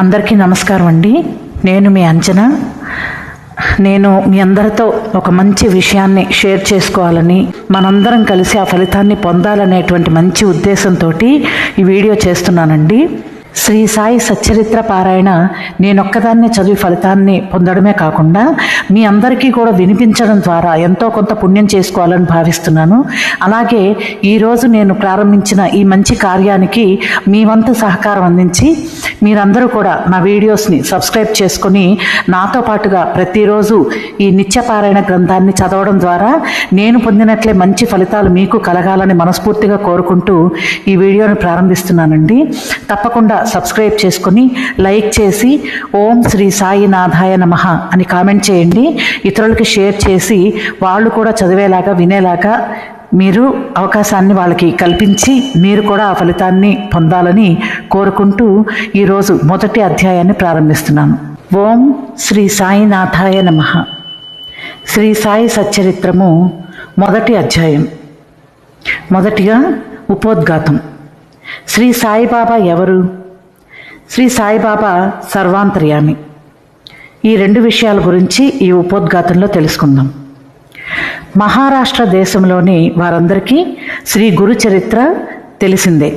అందరికీ నమస్కారం అండి. నేను మీ అంజన. నేను మీ అందరితో ఒక మంచి విషయాన్ని షేర్ చేసుకోవాలని, మనందరం కలిసి ఆ ఫలితాన్ని పొందాలనేటువంటి మంచి ఉద్దేశంతో ఈ వీడియో చేస్తున్నానండి. శ్రీ సాయి సచ్చరిత్ర పారాయణ నేనొక్కదాన్ని చదివి ఫలితాన్ని పొందడమే కాకుండా మీ అందరికీ కూడా వినిపించడం ద్వారా ఎంతో కొంత పుణ్యం చేసుకోవాలని భావిస్తున్నాను. అలాగే ఈరోజు నేను ప్రారంభించిన ఈ మంచి కార్యానికి మీ వంతు సహకారం అందించి మీరందరూ కూడా నా వీడియోస్ని సబ్స్క్రైబ్ చేసుకొని నాతో పాటుగా ప్రతిరోజు ఈ నిత్యపారాయణ గ్రంథాన్ని చదవడం ద్వారా నేను పొందినట్లే మంచి ఫలితాలు మీకు కలగాలని మనస్ఫూర్తిగా కోరుకుంటూ ఈ వీడియోను ప్రారంభిస్తున్నానండి. తప్పకుండా సబ్స్క్రైబ్ చేసుకుని లైక్ చేసి ఓం శ్రీ సాయినాథాయ నమః అని కామెంట్ చేయండి. ఇతరులకి షేర్ చేసి వాళ్ళు కూడా చదివేలాగా వినేలాగా మీరు అవకాశాన్ని వాళ్ళకి కల్పించి మీరు కూడా ఆ ఫలితాన్ని పొందాలని కోరుకుంటూ ఈరోజు మొదటి అధ్యాయాన్ని ప్రారంభిస్తున్నాను. ఓం శ్రీ సాయినాథాయ నమః. శ్రీ సాయి సచ్చరిత్రము మొదటి అధ్యాయం. మొదటిగా ఉపోద్ఘాతం. శ్రీ సాయిబాబా ఎవరు? శ్రీ సాయిబాబా సర్వాంతర్యామి. ఈ రెండు విషయాల గురించి ఈ ఉపోద్ఘాతంలో తెలుసుకుందాం. మహారాష్ట్ర దేశంలోని వారందరికీ శ్రీ గురు చరిత్ర తెలిసిందే.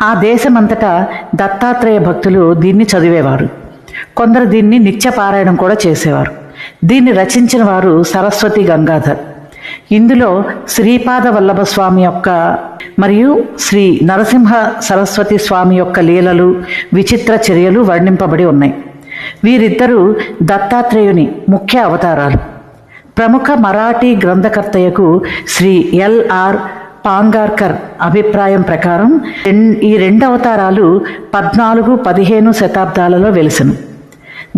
ఆ దేశమంతటా దత్తాత్రేయ భక్తులు దీన్ని చదివేవారు. కొందరు దీన్ని నిత్యపారాయణం కూడా చేసేవారు. దీన్ని రచించిన వారు సరస్వతి గంగాధర్. ఇందులో శ్రీపాద వల్లభ స్వామి యొక్క మరియు శ్రీ నరసింహ సరస్వతి స్వామి యొక్క లీలలు, విచిత్ర చర్యలు వర్ణింపబడి ఉన్నాయి. వీరిద్దరూ దత్తాత్రేయుని ముఖ్య అవతారాలు. ప్రముఖ మరాఠీ గ్రంథకర్తయకు శ్రీ ఎల్.ఆర్. పాంగార్కర్ అభిప్రాయం ప్రకారం ఈ రెండు అవతారాలు 14-15 శతాబ్దాలలో వెలిసెను.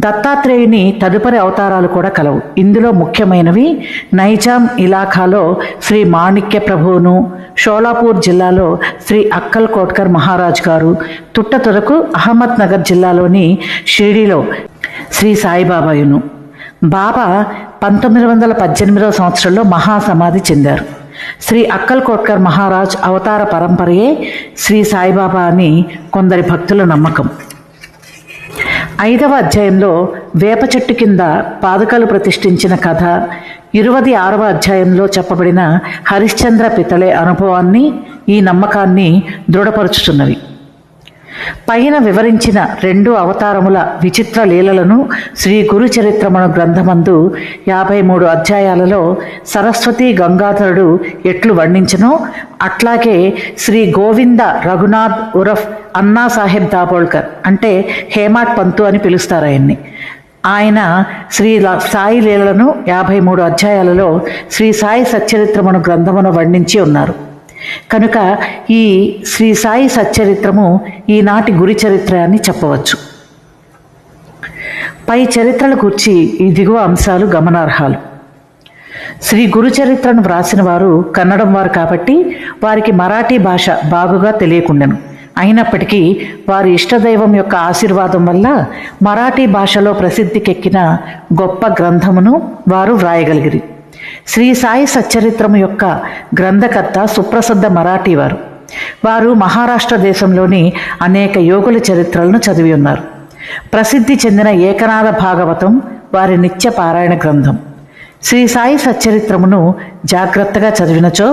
దత్తాత్రేయుని తదుపరి అవతారాలు కూడా కలవు. ఇందులో ముఖ్యమైనవి నైజాం ఇలాఖాలో శ్రీ మాణిక్య ప్రభువును, షోలాపూర్ జిల్లాలో శ్రీ అక్కల్ కోట్కర్ మహారాజ్ గారు, తుట్టతురకు అహ్మద్ నగర్ జిల్లాలోని షిరిడీలో శ్రీ సాయిబాబాయును. బాబా 1918వ సంవత్సరంలో మహాసమాధి చెందారు. శ్రీ అక్కల్ కోట్కర్ మహారాజ్ అవతార పరంపరయే శ్రీ సాయిబాబా అని కొందరి భక్తుల నమ్మకం. 5వ అధ్యాయంలో వేప చెట్టు కింద పాదుకలు ప్రతిష్ఠించిన కథ, 26వ అధ్యాయంలో చెప్పబడిన హరిశ్చంద్ర పితళే అనుభవాన్ని ఈ నమ్మకాన్ని దృఢపరుచుతున్నవి. పైన వివరించిన రెండు అవతారముల విచిత్ర లీలలను శ్రీ గురు చరిత్రమను గ్రంథమందు 53 అధ్యాయాలలో సరస్వతి గంగాధరుడు ఎట్లు వర్ణించనో అట్లాగే శ్రీ గోవింద రఘునాథ్ ఉరఫ్ అన్నా సాహెబ్ దాబోల్కర్, అంటే హేమాడ్ పంతు అని పిలుస్తారు ఆయన్ని, ఆయన శ్రీ సాయి లీలలను 53 అధ్యాయాలలో శ్రీ సాయి సచ్చరిత్రమను గ్రంథమును వర్ణించి ఉన్నారు. కనుక ఈ శ్రీ సాయి సచ్చరిత్రము ఈనాటి గురి చరిత్ర అని చెప్పవచ్చు. పై చరిత్రల గురించి ఈ దిగువ అంశాలు గమనార్హాలు. శ్రీ గురు చరిత్రను వ్రాసిన వారు కన్నడం వారు కాబట్టి వారికి మరాఠీ భాష బాగుగా తెలియకుండెను. అయినప్పటికీ వారి ఇష్టదైవం యొక్క ఆశీర్వాదం వల్ల మరాఠీ భాషలో ప్రసిద్ధికెక్కిన గొప్ప గ్రంథమును వారు వ్రాయగలిగిరి. శ్రీ సాయి సచ్చరిత్రము యొక్క గ్రంథకర్త సుప్రసిద్ధ మరాఠీ వారు. వారు మహారాష్ట్ర దేశంలోని అనేక యోగుల చరిత్రలను చదివి ఉన్నారు. ప్రసిద్ధి చెందిన ఏకనాథ భాగవతం వారి నిత్య పారాయణ గ్రంథం. శ్రీ సాయి సచ్చరిత్రమును జాగ్రత్తగా చదివినచో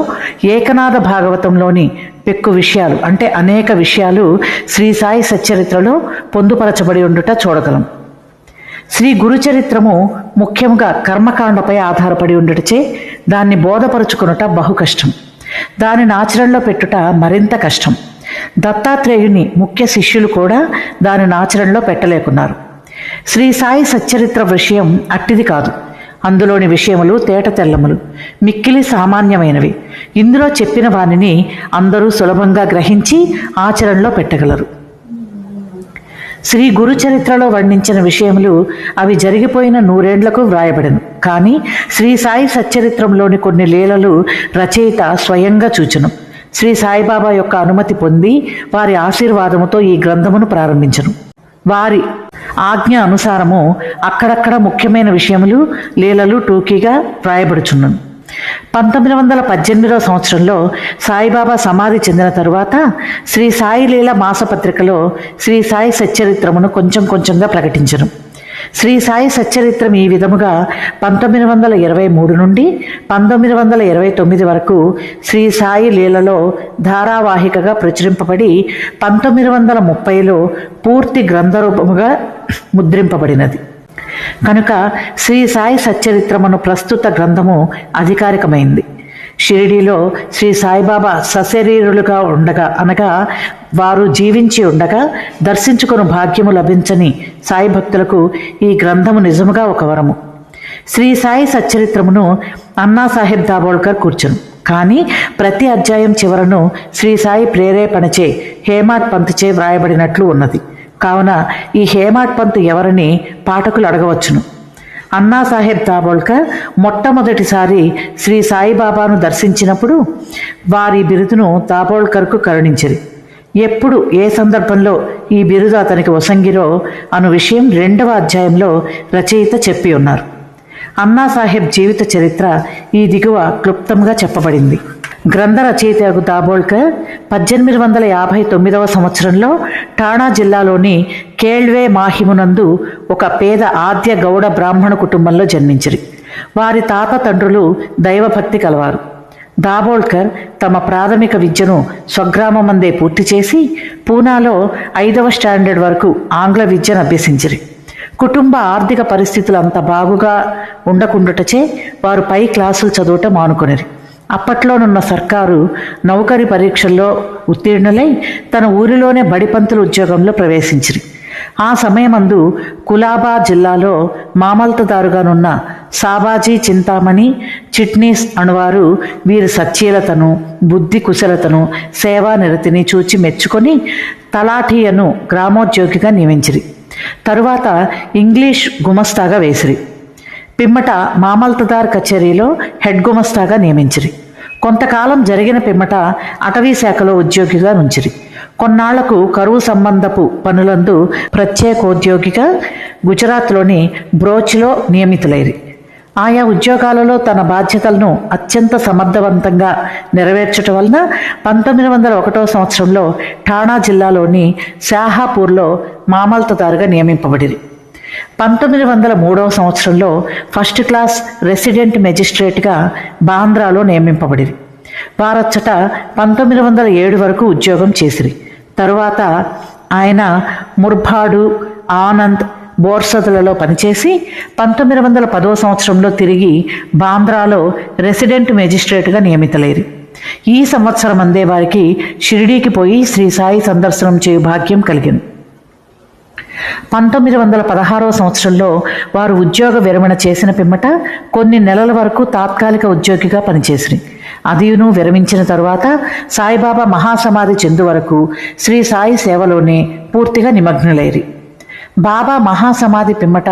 ఏకనాథ భాగవతంలోని పెక్కు విషయాలు, అంటే అనేక విషయాలు శ్రీ సాయి సచ్చరిత్రలో పొందుపరచబడి ఉండుట చూడగలం. శ్రీ గురు చరిత్రము ముఖ్యంగా కర్మకాండపై ఆధారపడి ఉండుటచే దాన్ని బోధపరుచుకునుట బహు కష్టం. దానిని ఆచరణలో పెట్టుట మరింత కష్టం. దత్తాత్రేయుని ముఖ్య శిష్యులు కూడా దానిని ఆచరణలో పెట్టలేకున్నారు. శ్రీ సాయి సచ్చరిత్ర విషయం అట్టిది కాదు. అందులోని విషయములు తేట తెల్లములు, మిక్కిలి సామాన్యమైనవి. ఇందులో చెప్పిన వానిని అందరూ సులభంగా గ్రహించి ఆచరణలో పెట్టగలరు. శ్రీ గురు చరిత్రలో వర్ణించిన విషయములు అవి జరిగిపోయిన 100 ఏండ్లకు వ్రాయబడను. కానీ శ్రీ సాయి సచ్చరిత్రంలోని కొన్ని లీలలు రచయిత స్వయంగా చూచును. శ్రీ సాయిబాబా యొక్క అనుమతి పొంది వారి ఆశీర్వాదముతో ఈ గ్రంథమును ప్రారంభించను. వారి ఆజ్ఞ అనుసారము అక్కడక్కడ ముఖ్యమైన విషయములు లీలలు టూకీగా వ్రాయబడుచున్నను. 1918 సంవత్సరంలో సాయిబాబా సమాధి చెందిన తరువాత శ్రీ సాయి లీల మాసపత్రికలో శ్రీ సాయి సచ్చరిత్రమును కొంచెం కొంచెంగా ప్రకటించను. శ్రీ సాయి సచ్చరిత్రం ఈ విధముగా 1923 నుండి 1929 వరకు శ్రీ సాయి లీలలో ధారావాహికగా ప్రచురింపబడి 1930లో పూర్తి గ్రంథరూపముగా ముద్రింపబడినది. కనుక శ్రీ సాయి సచ్చరిత్రమును ప్రస్తుత గ్రంథము అధికారికమైంది. షిరిడీలో శ్రీ సాయిబాబా సశరీరులుగా ఉండగా, అనగా వారు జీవించి ఉండగా దర్శించుకుని భాగ్యము లభించని సాయి భక్తులకు ఈ గ్రంథము నిజముగా ఒక వరము. శ్రీ సాయి సచ్చరిత్రమును అన్నాసాహెబ్ దాబోల్కర్ కూర్చును. కానీ ప్రతి అధ్యాయం చివరను శ్రీ సాయి ప్రేరేపణచే హేమాడ్ పంత్చే వ్రాయబడినట్లు ఉన్నది. కావున ఈ హేమాడ్ పంత్ ఎవరని పాఠకులు అడగవచ్చును. అన్నాసాహెబ్ దాబోల్కర్ మొట్టమొదటిసారి శ్రీ సాయిబాబాను దర్శించినప్పుడు వారి బిరుదును దాబోల్కర్కు కరుణించిరి. ఎప్పుడు ఏ సందర్భంలో ఈ బిరుదు అతనికి వసంగిరో అను విషయం 2వ అధ్యాయంలో రచయిత చెప్పి ఉన్నారు. అన్నాసాహెబ్ జీవిత చరిత్ర ఈ దిగువ క్లుప్తంగా చెప్పబడింది. గ్రంథ రచయితకు దాబోల్కర్ 1859 సంవత్సరంలో ఠాణా జిల్లాలోని కేళ్వే మాహిమునందు ఒక పేద ఆద్య గౌడ బ్రాహ్మణ కుటుంబంలో జన్మించిరి. వారి తాత తండ్రులు దైవభక్తి కలవారు. దాబోల్కర్ తమ ప్రాథమిక విద్యను స్వగ్రామమందే పూర్తి చేసి పూనాలో 5వ స్టాండర్డ్ వరకు ఆంగ్ల విద్యను అభ్యసించిరి. కుటుంబ ఆర్థిక పరిస్థితులు అంత బాగుగా ఉండకుండాటచే వారు పై క్లాసులు చదువుట మానుకొనిరి. అప్పట్లోనున్న సర్కారు నౌకరీ పరీక్షల్లో ఉత్తీర్ణులై తన ఊరిలోనే బడిపంతుల ఉద్యోగంలో ప్రవేశించిరి. ఆ సమయమందు కులాబా జిల్లాలో మామల్తదారుగానున్న సాబాజీ చింతామణి చిట్నీస్ అణువారు వీరి సచ్చీలతను, బుద్ధి కుశలతను, సేవానిరతిని చూచి మెచ్చుకొని తలాఠీయను గ్రామోద్యోగిగా నియమించిరి. తరువాత ఇంగ్లీష్ గుమస్తాగా వేసిరి. పిమ్మట మామల్తదార్ కచేరీలో హెడ్ గుమస్తాగా నియమించిరి. కొంతకాలం జరిగిన పిమ్మట అటవీ శాఖలో ఉద్యోగిగా నుంచిరి. కొన్నాళ్లకు కరువు సంబంధపు పనులందు ప్రత్యేకోద్యోగిగా గుజరాత్లోని బ్రోచ్లో నియమితులైరి. ఆయా ఉద్యోగాలలో తన బాధ్యతలను అత్యంత సమర్థవంతంగా నెరవేర్చటం వలన 1901 సంవత్సరంలో ఠాణా జిల్లాలోని షాహాపూర్లో మామల్తదారుగా నియమింపబడిరి. 1903 సంవత్సరంలో ఫస్ట్ క్లాస్ రెసిడెంట్ మెజిస్ట్రేట్గా బాంద్రాలో నియమింపబడిరి. వారచ్చట 1907 వరకు ఉద్యోగం చేసిరి. తరువాత ఆయన ముర్బాడు, ఆనంద్, బోర్సదులలో పనిచేసి 1910 సంవత్సరంలో తిరిగి బాంద్రాలో రెసిడెంట్ మెజిస్ట్రేట్గా నియమితులైరి. ఈ సంవత్సరం అందే వారికి షిరిడీకి పోయి శ్రీ సాయి సందర్శనం చేయు భాగ్యం కలిగింది. 1916 సంవత్సరంలో వారు ఉద్యోగ విరమణ చేసిన పిమ్మట కొన్ని నెలల వరకు తాత్కాలిక ఉద్యోగిగా పనిచేసిరి. అదియును విరమించిన తరువాత సాయిబాబా మహాసమాధి చెందు వరకు శ్రీ సాయి సేవలోనే పూర్తిగా నిమగ్నులైరి. బాబా మహాసమాధి పిమ్మట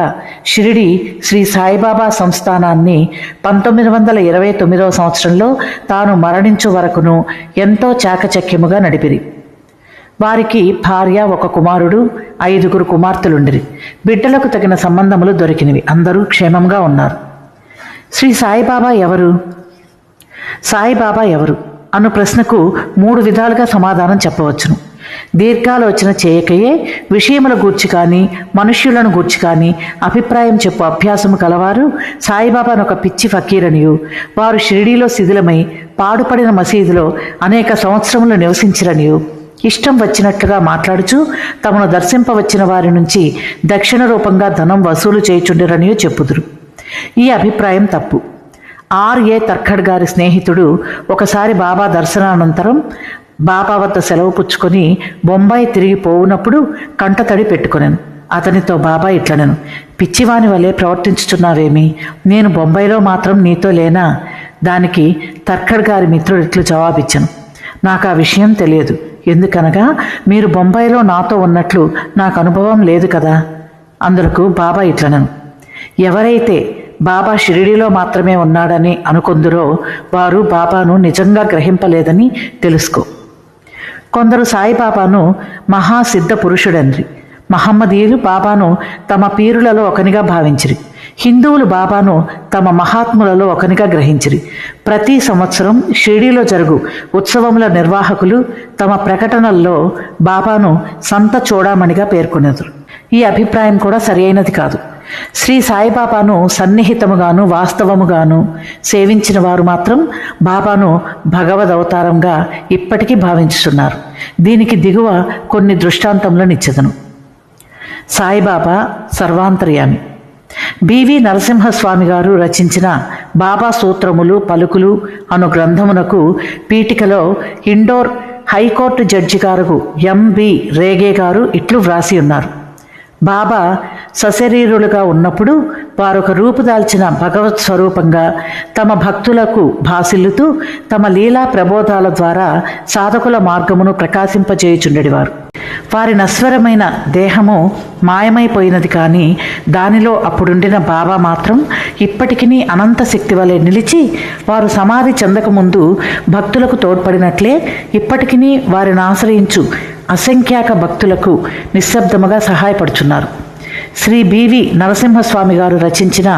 షిరిడి శ్రీ సాయిబాబా సంస్థానాన్ని 1929 సంవత్సరంలో తాను మరణించు వరకును ఎంతో చాకచక్యముగా నడిపిరి. వారికి భార్య, ఒక కుమారుడు, 5 కుమార్తెలుండిరి. బిడ్డలకు తగిన సంబంధములు దొరికినవి. అందరూ క్షేమంగా ఉన్నారు. శ్రీ సాయిబాబా ఎవరు? సాయిబాబా ఎవరు అను ప్రశ్నకు 3 విధాలుగా సమాధానం చెప్పవచ్చును. దీర్ఘాలోచన చేయకయే విషయముల గూర్చి కానీ మనుష్యులను గూర్చి కానీ అభిప్రాయం చెప్పు అభ్యాసము కలవారు సాయిబాబాను ఒక పిచ్చి ఫకీరనియు, వారు షిరిడీలో శిథిలమై పాడుపడిన మసీదులో అనేక సంవత్సరములు నివసించిరనియు, ఇష్టం వచ్చినట్లుగా మాట్లాడుచూ తమను దర్శింపవచ్చిన వారి నుంచి దక్షిణ రూపంగా ధనం వసూలు చేయుచుండిరనియో చెప్పుదురు. ఈ అభిప్రాయం తప్పు. R.A. తర్ఖడ్ గారి స్నేహితుడు ఒకసారి బాబా దర్శనానంతరం బాబా వద్ద సెలవు పుచ్చుకొని బొంబాయి తిరిగి పోవునప్పుడు కంటతడి పెట్టుకొనెను. అతనితో బాబా ఇట్లనెను, పిచ్చివాని వలె ప్రవర్తించుచున్నావేమి? నేను బొంబాయిలో మాత్రం నీతో లేనా? దానికి తర్ఖడ్ గారి మిత్రుడు ఇట్లు జవాబిచ్చను, నాకు ఆ విషయం తెలియదు. ఎందుకనగా మీరు బొంబాయిలో నాతో ఉన్నట్లు నాకు అనుభవం లేదు కదా. అందులకు బాబా ఇట్లనెను, ఎవరైతే బాబా షిరిడీలో మాత్రమే ఉన్నాడని అనుకొందురో వారు బాబాను నిజంగా గ్రహింపలేదని తెలుసుకో. కొందరు సాయిబాబాను మహాసిద్ధ పురుషుడన్రి. మహమ్మదీయులు బాబాను తమ పీరులలో ఒకనిగా భావించిరి. హిందువులు బాబాను తమ మహాత్ములలో ఒకనిగా గ్రహించిరి. ప్రతి సంవత్సరం షిరిడీలో జరుగు ఉత్సవముల నిర్వాహకులు తమ ప్రకటనల్లో బాబాను సంత చూడామణిగా పేర్కొనేరు. ఈ అభిప్రాయం కూడా సరియైనది కాదు. శ్రీ సాయిబాబాను సన్నిహితముగాను వాస్తవముగాను సేవించిన వారు మాత్రం బాబాను భగవదవతారంగా ఇప్పటికీ భావించుతున్నారు. దీనికి దిగువ కొన్ని దృష్టాంతములనిచ్చెదను. సాయిబాబా సర్వాంతర్యామి. బివి నరసింహస్వామి గారు రచించిన బాబా సూత్రములు పలుకులు అను గ్రంథమునకు పీఠికలో ఇండోర్ హైకోర్టు జడ్జి గారు ఎంబి రేగే గారు ఇట్లు వ్రాసి ఉన్నారు. బాబా సశరీరులుగా ఉన్నప్పుడు వారొక రూపుదాల్చిన భగవత్ స్వరూపంగా తమ భక్తులకు భాసిల్లుతూ తమ లీలా ప్రబోధాల ద్వారా సాధకుల మార్గమును ప్రకాశింపజేయుచుండెడివారు. వారి నశ్వరమైన దేహము మాయమైపోయినది, కానీ దానిలో అప్పుడుండిన బాబా మాత్రం ఇప్పటికీ అనంత శక్తి వలె నిలిచి వారు సమాధి చెందకముందు భక్తులకు తోడ్పడినట్లే ఇప్పటికీ వారిని ఆశ్రయించు అసంఖ్యాక భక్తులకు నిశ్శబ్దముగా సహాయపడుచున్నారు. శ్రీ బివి నరసింహస్వామి గారు రచించిన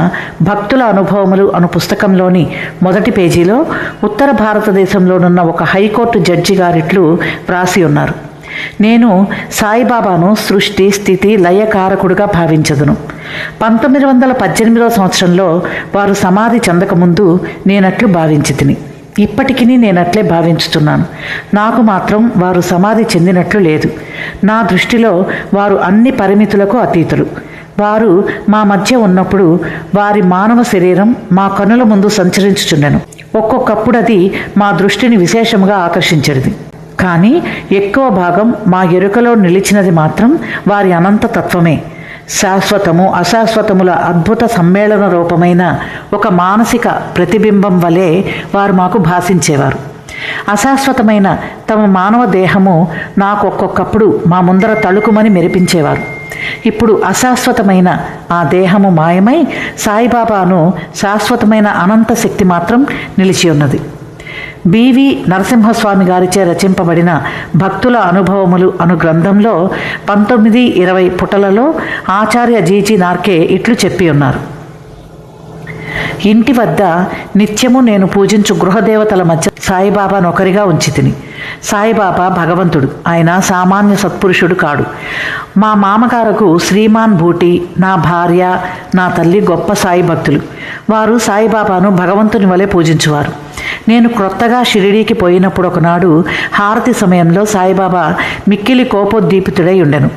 భక్తుల అనుభవములు అను పుస్తకంలోని మొదటి పేజీలో ఉత్తర భారతదేశంలోనున్న ఒక హైకోర్టు జడ్జి గారిట్లు వ్రాసి ఉన్నారు. నేను సాయిబాబాను సృష్టి స్థితి లయకారకుడుగా భావించదును. 1918 సంవత్సరంలో వారు సమాధి చెందకముందు నేనట్లు భావించితిని. ఇప్పటికీ నేనట్లే భావించుతున్నాను. నాకు మాత్రం వారు సమాధి చెందినట్లు లేదు. నా దృష్టిలో వారు అన్ని పరిమితులకు అతీతులు. వారు మా మధ్య ఉన్నప్పుడు వారి మానవ శరీరం మా కనుల ముందు సంచరించుచుండెను. ఒక్కొక్కప్పుడు అది మా దృష్టిని విశేషముగా ఆకర్షించేది. కానీ ఎక్కువ భాగం మా ఎరుకలో నిలిచినది మాత్రం వారి అనంత తత్వమే. శాశ్వతము అశాశ్వతముల అద్భుత సమ్మేళన రూపమైన ఒక మానసిక ప్రతిబింబం వలె వారు మాకు భాషించేవారు. అశాశ్వతమైన తమ మానవ దేహము నాకు ఒక్కొక్కప్పుడు మా ముందర తళుకుమని మెరిపించేవారు. ఇప్పుడు అశాశ్వతమైన ఆ దేహము మాయమై సాయిబాబాను శాశ్వతమైన అనంత శక్తి మాత్రం నిలిచి ఉన్నది. బివి నరసింహస్వామి గారిచే రచింపబడిన భక్తుల అనుభవములు అను గ్రంథంలో 19-20 పుటలలో ఆచార్య జీజీ నార్కే ఇట్లు చెప్పి ఉన్నారు. ఇంటి వద్ద నిత్యము నేను పూజించు గృహదేవతల మధ్య సాయిబాబాను ఒకరిగా ఉంచితిని. సాయిబాబా భగవంతుడు. ఆయన సామాన్య సత్పురుషుడు కాడు. మా మామగారకు శ్రీమాన్ భూటి, నా భార్య, నా తల్లి గొప్ప సాయి భక్తులు. వారు సాయిబాబాను భగవంతుని వలె పూజించువారు. నేను క్రొత్తగా షిరిడీకి పోయినప్పుడు ఒకనాడు హారతి సమయంలో సాయిబాబా మిక్కిలి కోపోద్దీపితుడై ఉండెను.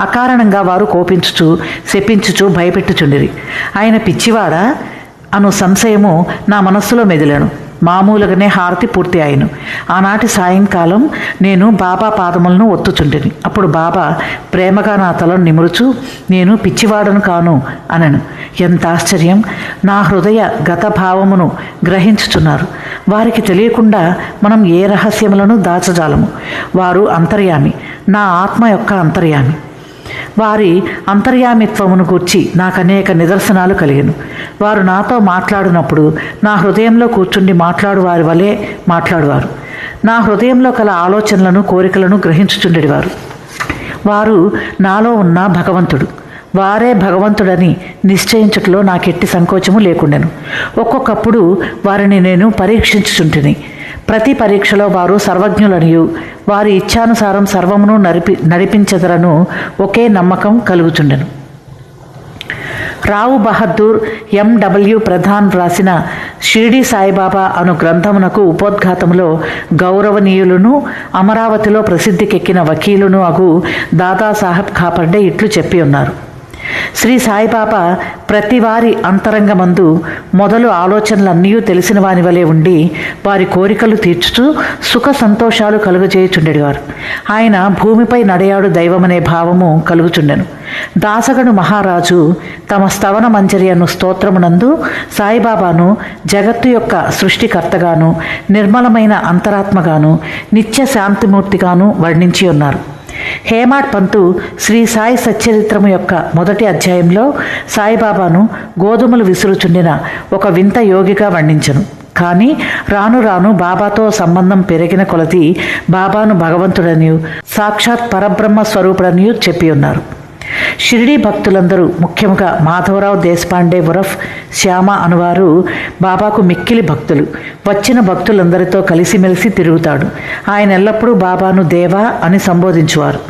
అకారణంగా వారు కోపించుచు శపించుచు భయపెట్టుచుండిరి. ఆయన పిచ్చివాడా అను సంశయము నా మనస్సులో మెదిలాను. మామూలుగానే హారతి పూర్తి అయ్యను. ఆనాటి సాయంకాలం నేను బాబా పాదములను ఒత్తుచుంటిని. అప్పుడు బాబా ప్రేమగా నా తలను నిమురుచు, నేను పిచ్చివాడను కాను అనను. ఎంత ఆశ్చర్యం! నా హృదయ గత భావమును గ్రహించుచున్నారు. వారికి తెలియకుండా మనం ఏ రహస్యములను దాచజాలము. వారు అంతర్యామి, నా ఆత్మ యొక్క అంతర్యామి. వారి అంతర్యామిత్వమును గూర్చి నాకు అనేక నిదర్శనాలు కలిగెను. వారు నాతో మాట్లాడినప్పుడు నా హృదయంలో కూర్చుండి మాట్లాడు వారి వలె మాట్లాడువారు. నా హృదయంలో కల ఆలోచనలను కోరికలను గ్రహించుచుండేవారు. వారు నాలో ఉన్న భగవంతుడు. వారే భగవంతుడని నిశ్చయించుటలో నాకెట్టి సంకోచము లేకుండెను. ఒక్కొక్కప్పుడు వారిని నేను పరీక్షించుచుంటిని. ప్రతి పరీక్షలో వారు సర్వజ్ఞులనియు వారి ఇచ్ఛానుసారం సర్వమును నడిపించెదరను ఒకే నమ్మకం కలుగుచుండెను. రావు బహదూర్ ఎండబ్ల్యూ ప్రధాన్ వ్రాసిన షిరిడి సాయిబాబా అను గ్రంథమునకు ఉపోద్ఘాతములో గౌరవనీయులను అమరావతిలో ప్రసిద్ధికెక్కిన వకీలును అగు దాదాసాహెబ్ ఖాపర్డే ఇట్లు చెప్పి ఉన్నారు. శ్రీ సాయిబాబా ప్రతి వారి అంతరంగమందు మొదలు ఆలోచనలన్నీ తెలిసిన వాని వలె ఉండి వారి కోరికలు తీర్చుతూ సుఖ సంతోషాలు కలుగజేయుచుండెడివారు. ఆయన భూమిపై నడయాడు దైవమనే భావము కలుగుచుండెను. దాసగను మహారాజు తమ స్తవన మంజరి అను స్తోత్రమునందు సాయిబాబాను జగత్తు యొక్క సృష్టికర్తగాను నిర్మలమైన అంతరాత్మగాను నిత్య శాంతిమూర్తిగాను వర్ణించి ఉన్నారు. హేమాడ్ పంతు శ్రీ సాయి సచ్చరిత్రము యొక్క మొదటి అధ్యాయంలో సాయిబాబాను గోధుమలు విసురుచుండిన ఒక వింత యోగిగా వర్ణించను. కానీ రాను రాను బాబాతో సంబంధం పెరిగిన కొలది బాబాను భగవంతుడనియు సాక్షాత్ పరబ్రహ్మ స్వరూపుడనియు చెప్పి ఉన్నారు. షిరిడీ భక్తులందరూ, ముఖ్యంగా మాధవరావు దేశపాండే ఉరఫ్ శ్యామ అనువారు బాబాకు మిక్కిలి భక్తులు. వచ్చిన భక్తులందరితో కలిసిమెలిసి తిరుగుతాడు. ఆయన ఎల్లప్పుడూ బాబాను దేవా అని సంబోధించువారు.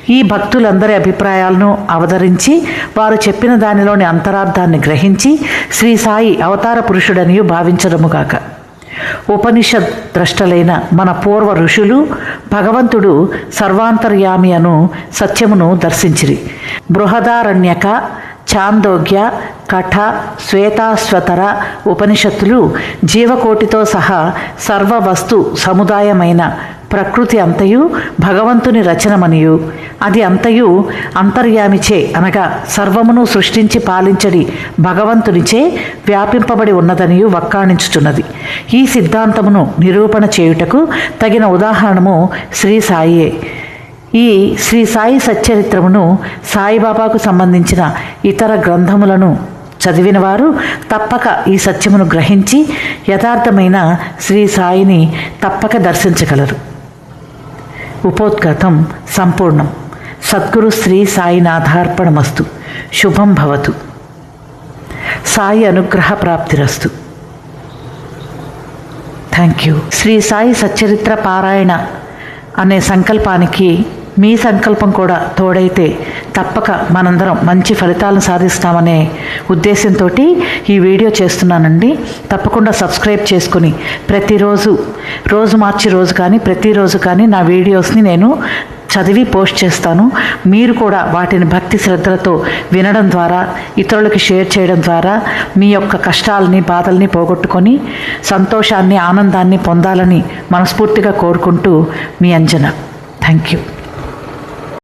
ఈ భక్తులందరి అభిప్రాయాలను అవతరించి వారు చెప్పిన దానిలోని అంతరార్థాన్ని గ్రహించి శ్రీ సాయి అవతార పురుషుడని భావించడము కాక, ఉపనిషద్ ద్రష్టలైన మన పూర్వ ఋషులు భగవంతుడు సర్వాంతర్యామి అను సత్యమును దర్శించిరి. బృహదారణ్యక, ఛాందోగ్య, కఠ, శ్వేతాశ్వతర ఉపనిషత్తులు జీవకోటితో సహా సర్వవస్తు సముదాయమైన ప్రకృతి అంతయు భగవంతుని రచనమనియు, అది అంతయు అంతర్యామిచే అనగా సర్వమును సృష్టించి పాలించడి భగవంతునిచే వ్యాపింపబడి ఉన్నదనియు వక్కాణించుచున్నది. ఈ సిద్ధాంతమును నిరూపణ చేయుటకు తగిన ఉదాహరణము శ్రీ సాయియే. ఈ శ్రీ సాయి సచ్చరిత్రమును, సాయిబాబాకు సంబంధించిన ఇతర గ్రంథములను చదివిన వారు తప్పక ఈ సత్యమును గ్రహించి యథార్థమైన శ్రీ సాయిని తప్పక దర్శించగలరు. ఉపోద్ఘాతం సంపూర్ణం. సద్గురు శ్రీ సాయినాథార్పణమస్తు. శుభం భవతు. సాయి అనుగ్రహ ప్రాప్తిరస్తు. Thank you. శ్రీ సాయి సచ్చరిత్ర పారాయణ అనే సంకల్పానికి మీ సంకల్పం కూడా తోడైతే తప్పక మనందరం మంచి ఫలితాలను సాధిస్తామనే ఉద్దేశంతో ఈ వీడియో చేస్తున్నానండి. తప్పకుండా సబ్స్క్రైబ్ చేసుకుని రోజు మార్చి రోజు కానీ ప్రతిరోజు కానీ నా వీడియోస్ని నేను చదివి పోస్ట్ చేస్తాను. మీరు కూడా వాటిని భక్తి శ్రద్ధలతో వినడం ద్వారా, ఇతరులకి షేర్ చేయడం ద్వారా మీ యొక్క కష్టాలని, బాధల్ని పోగొట్టుకొని సంతోషాన్ని, ఆనందాన్ని పొందాలని మనస్ఫూర్తిగా కోరుకుంటూ మీ అంజన. Thank you.